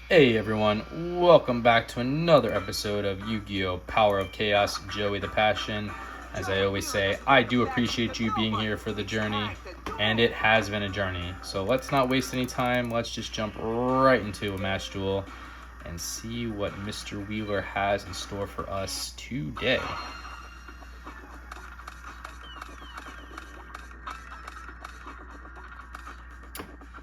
Hey everyone, welcome back to another episode of Yu-Gi-Oh! Power of Chaos, Joey the Passion. As I always say, I do appreciate you being here for the journey, and it has been a journey. So let's not waste any time, let's just jump right into a match duel and see what Mr. Wheeler has in store for us today.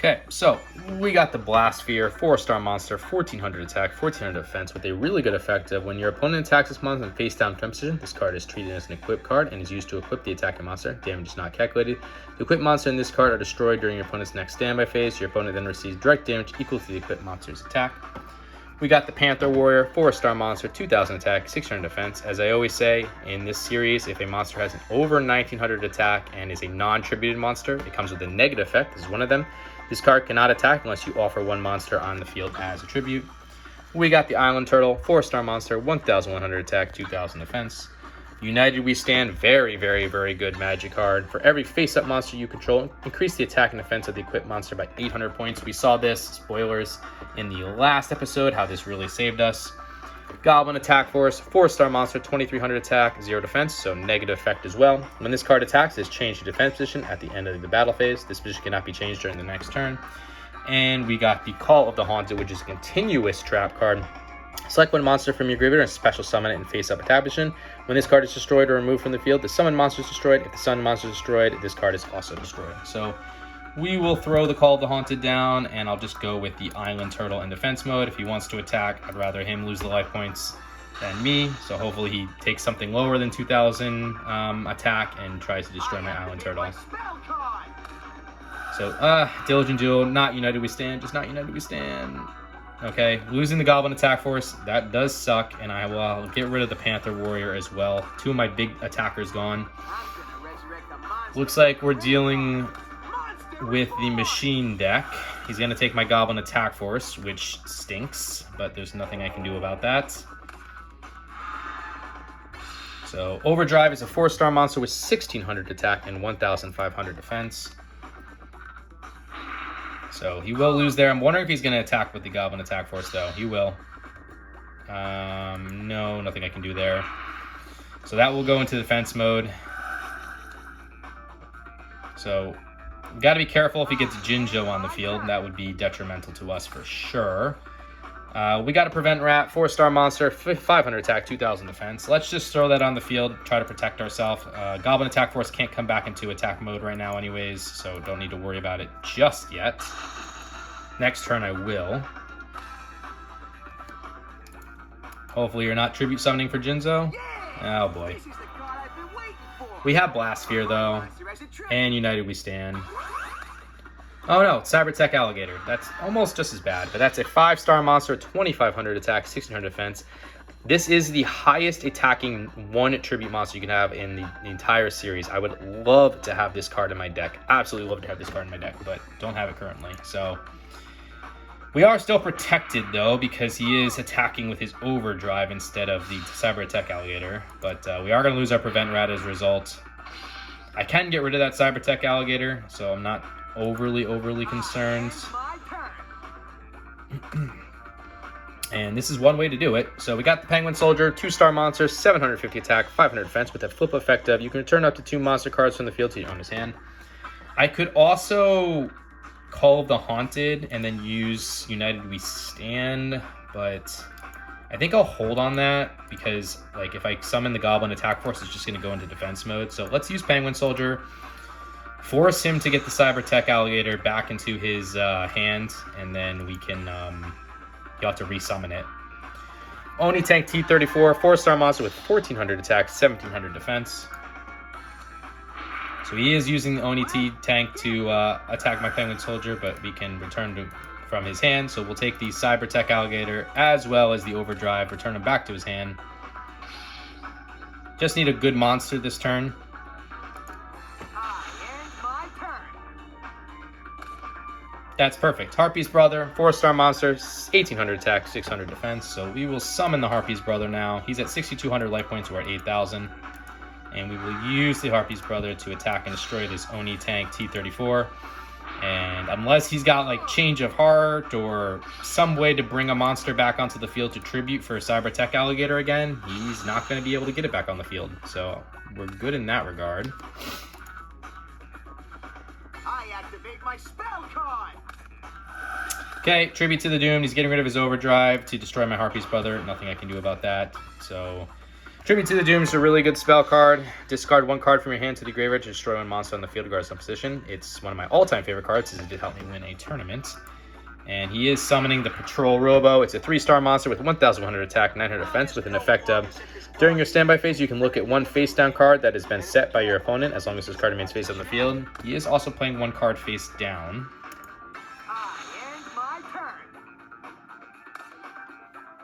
Okay, so we got the Blast Sphere, 4-star monster, 1400 attack, 1400 defense, with a really good effect of when your opponent attacks this monster in face down position, this card is treated as an equip card and is used to equip the attacking monster. Damage is not calculated. The equipped monster in this card are destroyed during your opponent's next standby phase. Your opponent then receives direct damage equal to the equipped monster's attack. We got the Panther Warrior, 4-star monster, 2000 attack, 600 defense. As I always say, in this series, if a monster has an over 1900 attack and is a non-tributed monster, it comes with a negative effect. This is one of them. This card cannot attack unless you offer one monster on the field as a tribute. We got the Island Turtle, 4-star monster, 1100 attack, 2000 defense. United We Stand, very, very, very good magic card. For every face-up monster you control, increase the attack and defense of the equipped monster by 800 points. We saw this, spoilers, in the last episode, how this really saved us. Goblin Attack Force, 4-star monster, 2300 attack, 0 defense, so negative effect as well. When this card attacks, it is changed to defense position at the end of the battle phase. This position cannot be changed during the next turn. And we got the Call of the Haunted, which is a continuous trap card. Select one monster from your graveyard and special summon it in face-up attack position. When this card is destroyed or removed from the field, the summoned monster is destroyed. If the summoned monster is destroyed, this card is also destroyed. So we will throw the Call of the Haunted down, and I'll just go with the Island Turtle in defense mode. If he wants to attack, I'd rather him lose the life points than me. So hopefully he takes something lower than 2000 attack and tries to destroy my Island Turtle. So, Diligent Duel, not United We Stand, just not United We Stand. Okay, losing the Goblin Attack Force, that does suck, and I will get rid of the Panther Warrior as well. Two of my big attackers gone. Looks like we're dealing with the Machine deck. He's going to take my Goblin Attack Force, which stinks, but there's nothing I can do about that. So, Overdrive is a 4-star monster with 1600 attack and 1500 defense. So he will lose there. I'm wondering if he's going to attack with the Goblin Attack Force, though. He will. No, nothing I can do there. So that will go into defense mode. So we've got to be careful if he gets Jinjo on the field. That would be detrimental to us for sure. We got to Prevent Rat, 4-star monster, 500 attack, 2000 defense. Let's just throw that on the field, try to protect ourselves. Goblin Attack Force can't come back into attack mode right now anyways, so don't need to worry about it just yet. Next turn I will. Hopefully you're not tribute summoning for Jinzo. Oh boy. We have Blast Sphere though, and United We Stand. Oh no, Cybertech Alligator. That's almost just as bad, but that's a 5-star monster, 2500 attack, 1600 defense. This is the highest attacking one tribute monster you can have in the entire series. I would love to have this card in my deck. Absolutely love to have this card in my deck, but don't have it currently. So we are still protected though, because he is attacking with his Overdrive instead of the Cybertech Alligator. But we are going to lose our Prevent Rat as a result. I can get rid of that Cybertech Alligator, so I'm not overly concerned. And this is one way to do it. So we got the Penguin Soldier, 2-star monster, 750 attack, 500 defense, with that flip effect of you can return up to 2 monster cards from the field to your owner's hand. I could also Call of the Haunted and then use United We Stand, but I think I'll hold on that because like if I summon the Goblin Attack Force, it's just going to go into defense mode. So let's use Penguin Soldier. Force him to get the Cybertech Alligator back into his hand, and then we can, you'll have to resummon it. Oni Tank T-34, 4-star monster with 1400 attack, 1700 defense. So he is using the Oni T-Tank to attack my Penguin Soldier, but we can return from his hand. So we'll take the Cybertech Alligator as well as the Overdrive, return him back to his hand. Just need a good monster this turn. That's perfect. Harpy's Brother, 4-star monster, 1800 attack, 600 defense. So we will summon the Harpy's Brother now. He's at 6200 life points, we're at 8000. And we will use the Harpy's Brother to attack and destroy this Oni Tank T-34. And unless he's got like change of heart or some way to bring a monster back onto the field to tribute for a Cyber Tech Alligator again, he's not going to be able to get it back on the field. So we're good in that regard. I activate my spell card. Okay, tribute to the Doomed. He's getting rid of his overdrive to destroy my Harpy's brother. Nothing I can do about that. So tribute to the Doomed is a really good spell card. Discard one card from your hand to the graveyard to destroy one monster on the field regardless of position. It's one of my all-time favorite cards, as it did help me win a tournament. And he is summoning the Patrol Robo. It's a 3-star monster with 1,100 attack, 900 defense, with an effect of, during your standby phase, you can look at one face-down card that has been set by your opponent, as long as this card remains face on the field. He is also playing one card face down.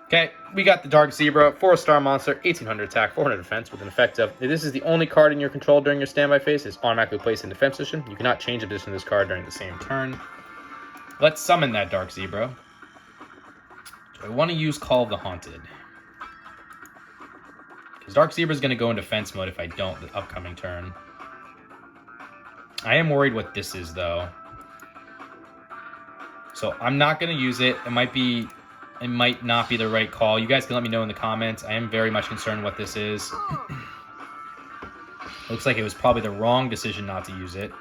Okay, we got the Dark Zebra, 4-star monster, 1,800 attack, 400 defense, with an effect of, if this is the only card in your control during your standby phase, it's automatically placed in defense position. You cannot change the position of this card during the same turn. Let's summon that Dark Zebra. Do I want to use Call of the Haunted? Because Dark Zebra is going to go in defense mode if I don't the upcoming turn. I am worried what this is, though. So I'm not going to use it. It might not be the right call. You guys can let me know in the comments. I am very much concerned what this is. Looks like it was probably the wrong decision not to use it.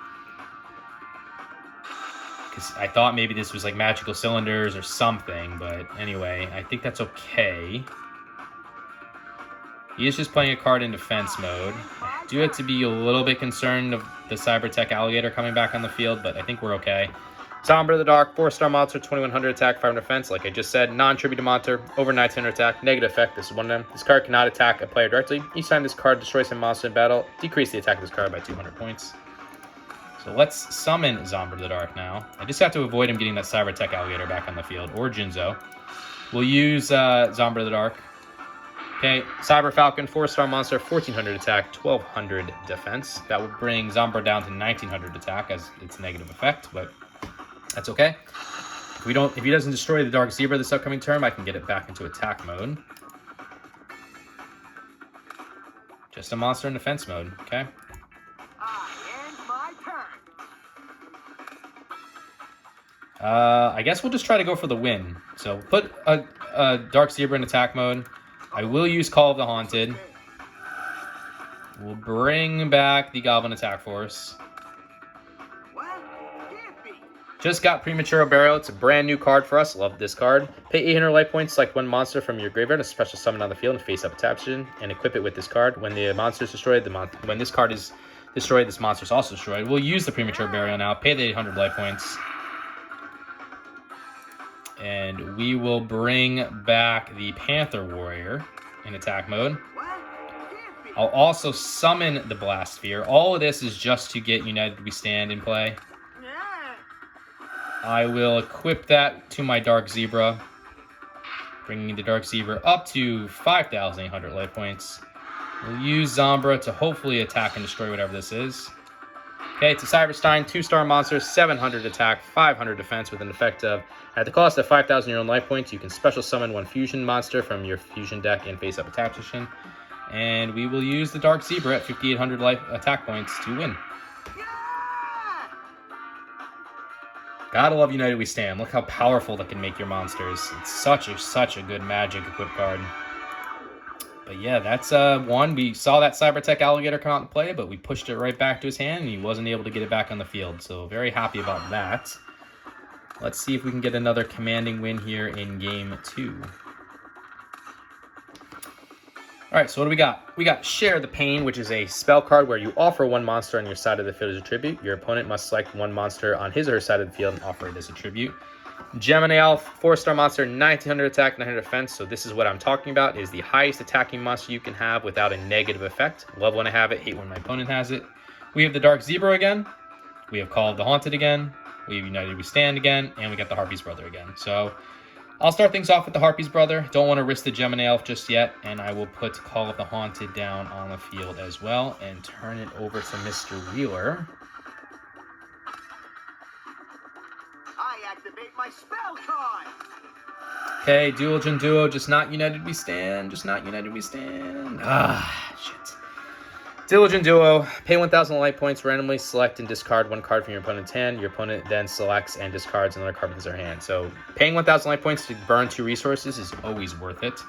Because I thought maybe this was like magical cylinders or something. But anyway, I think that's okay. He is just playing a card in defense mode. I do have to be a little bit concerned of the Cyber Tech Alligator coming back on the field, but I think we're okay. Sombra of the Dark, 4-star monster, 2,100 attack, 500 defense. Like I just said, non-tribute monster, over 900 attack, negative effect. This is one of them. This card cannot attack a player directly. Each time this card destroys a monster in battle, decrease the attack of this card by 200 points. So let's summon Sombra of the Dark now. I just have to avoid him getting that Cyber Tech Alligator back on the field, or Jinzo. We'll use Sombra of the Dark. Okay, Cyber Falcon, 4-star monster, 1,400 attack, 1,200 defense. That would bring Sombra down to 1,900 attack as its negative effect, but that's okay. If he doesn't destroy the Dark Zebra this upcoming turn, I can get it back into attack mode. Just a monster in defense mode, okay? I guess we'll just try to go for the win. So put a Dark Zebra in attack mode. I will use Call of the Haunted. We'll bring back the Goblin Attack Force. Just got Premature Burial. It's a brand new card for us. Love this card. Pay 800 life points, select one monster from your graveyard, a special summon on the field, and face up attack position, and equip it with this card. When the monster is destroyed, when this card is destroyed, this monster is also destroyed. We'll use the Premature Burial now. Pay the 800 life points. And we will bring back the Panther Warrior in attack mode. I'll also summon the Blast Sphere. All of this is just to get United We Stand in play. I will equip that to my Dark Zebra, bringing the Dark Zebra up to 5,800 life points. We'll use Sombra to hopefully attack and destroy whatever this is. Okay, it's a Cyberstein, 2-star monster, 700 attack, 500 defense, with an effect of, at the cost of 5,000 your own life points, you can special summon one fusion monster from your fusion deck in face-up attack position. And we will use the Dark Zebra at 5,800 life attack points to win. Gotta love United We Stand. Look how powerful that can make your monsters. It's such a good magic equip card. But yeah, that's one. We saw that Cyber Tech Alligator come out and play, but we pushed it right back to his hand, and he wasn't able to get it back on the field. So very happy about that. Let's see if we can get another commanding win here in Game 2. All right, so what do we got? We got Share the Pain, which is a spell card where you offer one monster on your side of the field as a tribute. Your opponent must select one monster on his or her side of the field and offer it as a tribute. Gemini Elf, 4-star monster, 1,900 attack, 900 defense. So this is what I'm talking about, is the highest attacking monster you can have without a negative effect. Love when I have it, hate when my opponent has it. We have the Dark Zebra again. We have Call of the Haunted again. We have United We Stand again. And we got the Harpy's Brother again. So I'll start things off with the Harpy's Brother. Don't want to risk the Gemini Elf just yet. And I will put Call of the Haunted down on the field as well and turn it over to Mr. Wheeler. Activate my spell card. Okay, Duel Gen Duo, just not United We Stand. Just not United We Stand. Ah, shit. Diligent Duo. Pay 1,000 life points, randomly select and discard one card from your opponent's hand. Your opponent then selects and discards another card from their hand. So paying 1,000 life points to burn 2 resources is always worth it.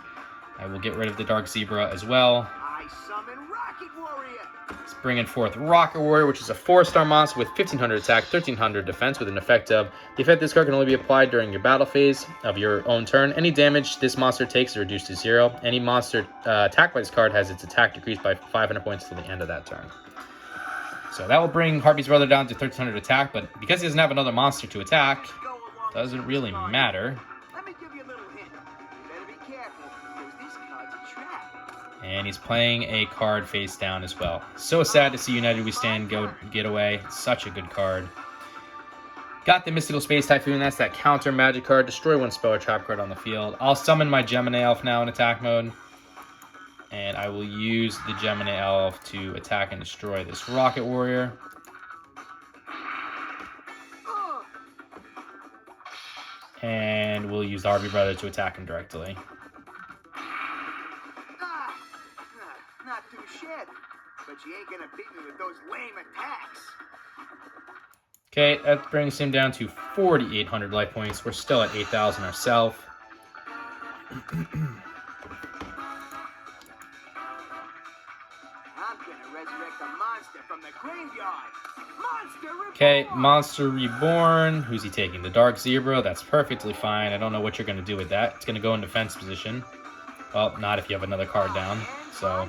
I will get rid of the Dark Zebra as well. I summon Rocket Warrior. Let's bring in forth Rocket Warrior, which is a 4-star monster with 1,500 attack, 1,300 defense, with an effect of the effect of this card can only be applied during your battle phase of your own turn. Any damage this monster takes is reduced to 0. Any monster attacked by this card has its attack decreased by 500 points till the end of that turn. So that will bring Harpy's Brother down to 1,300 attack, but because he doesn't have another monster to attack, doesn't really matter. Let me give you a little hint. You better be careful, because this card's a trap. And he's playing a card face down as well. So sad to see United We Stand get away. Such a good card. Got the Mystical Space Typhoon. That's that counter magic card. Destroy one spell or trap card on the field. I'll summon my Gemini Elf now in attack mode. And I will use the Gemini Elf to attack and destroy this Rocket Warrior. And we'll use the Harpy Brother to attack him directly. Not too shabby, but you ain't gonna beat me with those lame attacks. Okay, that brings him down to 4,800 life points. We're still at 8,000 ourselves. I'm gonna resurrect a monster from the graveyard. Monster Reborn! Okay, Monster Reborn. Who's he taking? The Dark Zebra. That's perfectly fine. I don't know what you're going to do with that. It's going to go in defense position. Well, not if you have another card down. So,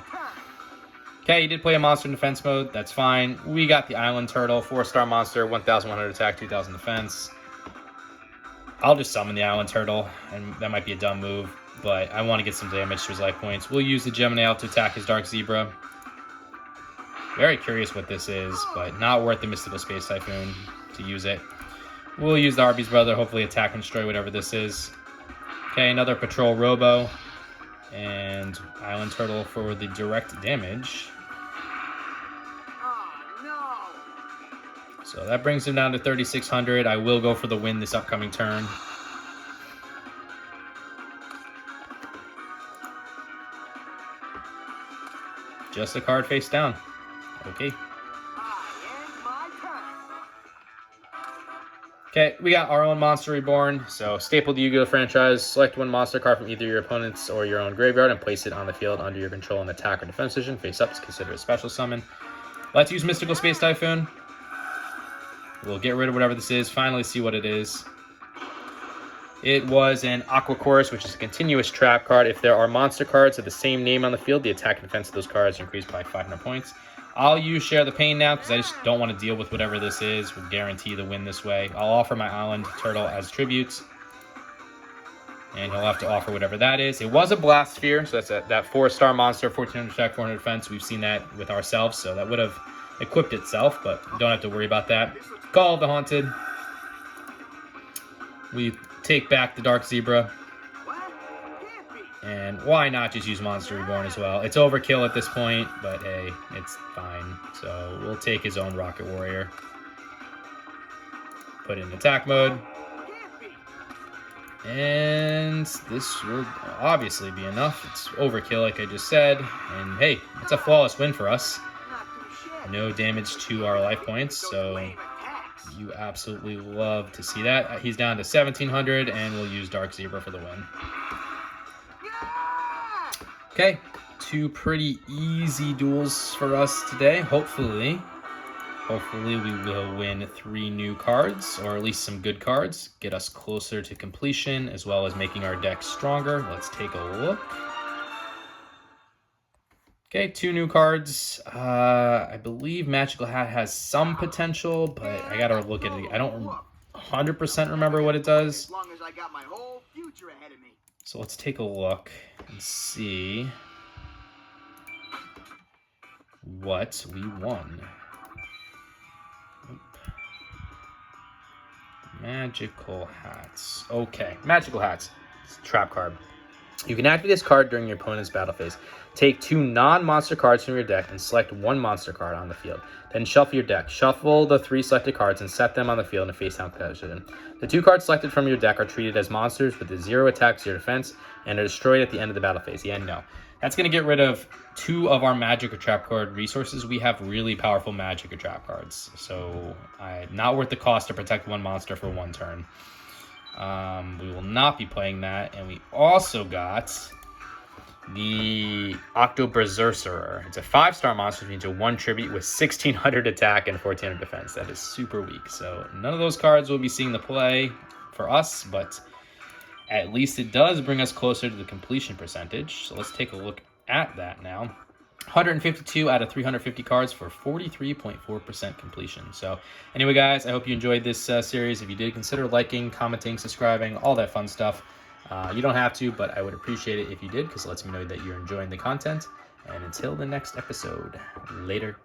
okay, you did play a monster in defense mode. That's fine. We got the Island Turtle, 4-star monster, 1,100 attack, 2,000 defense. I'll just summon the Island Turtle, and that might be a dumb move, but I want to get some damage to his life points. We'll use the Gemini Elf to attack his Dark Zebra. Very curious what this is, but not worth the Mystical Space Typhoon to use it. We'll use the Harpy's Brother, hopefully attack and destroy whatever this is. Okay, another Patrol Robo. And Island Turtle for the direct damage. Oh, no! So that brings him down to 3,600. I will go for the win this upcoming turn. Just a card face down. Okay. Okay, we got our own Monster Reborn. So, staple the Yu-Gi-Oh! Franchise. Select one monster card from either your opponent's or your own graveyard and place it on the field under your control in attack or defense position. Face up is considered a special summon. Let's use Mystical Space Typhoon. We'll get rid of whatever this is. Finally see what it is. It was an Aqua Chorus, which is a continuous trap card. If there are monster cards of the same name on the field, the attack and defense of those cards are increased by 500 points. I'll use Share the Pain now because I just don't want to deal with whatever this is. We'll guarantee the win this way. I'll offer my Island Turtle as tributes. And he'll have to offer whatever that is. It was a Blast Sphere, so that's that 4-star monster, 1,400 attack, 400 defense. We've seen that with ourselves, so that would have equipped itself, but don't have to worry about that. Call of the Haunted. We take back the Dark Zebra. And why not just use Monster Reborn as well? It's overkill at this point, but hey, it's fine. So we'll take his own Rocket Warrior. Put it in attack mode. And this will obviously be enough. It's overkill, like I just said. And hey, it's a flawless win for us. No damage to our life points, so you absolutely love to see that. He's down to 1,700, and we'll use Dark Zebra for the win. Okay, 2 pretty easy duels for us today. Hopefully we will win 3 new cards, or at least some good cards. Get us closer to completion, as well as making our deck stronger. Let's take a look. Okay, 2 new cards. I believe Magical Hat has some potential, but I gotta look at it. I don't 100% remember what it does. As long as I got my whole future ahead of me. So let's take a look and see what we won. Magical Hats. Okay, Magical Hats. It's a trap card. You can activate this card during your opponent's battle phase. Take 2 non-monster cards from your deck and select 1 monster card on the field. Then shuffle your deck. Shuffle the 3 selected cards and set them on the field in a face-down position. The 2 cards selected from your deck are treated as monsters with a 0 attack, 0 defense, and are destroyed at the end of the battle phase. Yeah, no. That's going to get rid of 2 of our magic or trap card resources. We have really powerful magic or trap cards. So not worth the cost to protect 1 monster for 1 turn. We will not be playing that. And we also got the Octo Berserker. It's a 5-star monster, which means a 1 tribute with 1600 attack and 1400 defense. That is super weak. So none of those cards will be seeing the play for us, but at least it does bring us closer to the completion percentage. So let's take a look at that now. 152 out of 350 cards for 43.4% completion. So anyway, guys, I hope you enjoyed this series. If you did, consider liking, commenting, subscribing, all that fun stuff. You don't have to, but I would appreciate it if you did, because it lets me know that you're enjoying the content. And until the next episode, later.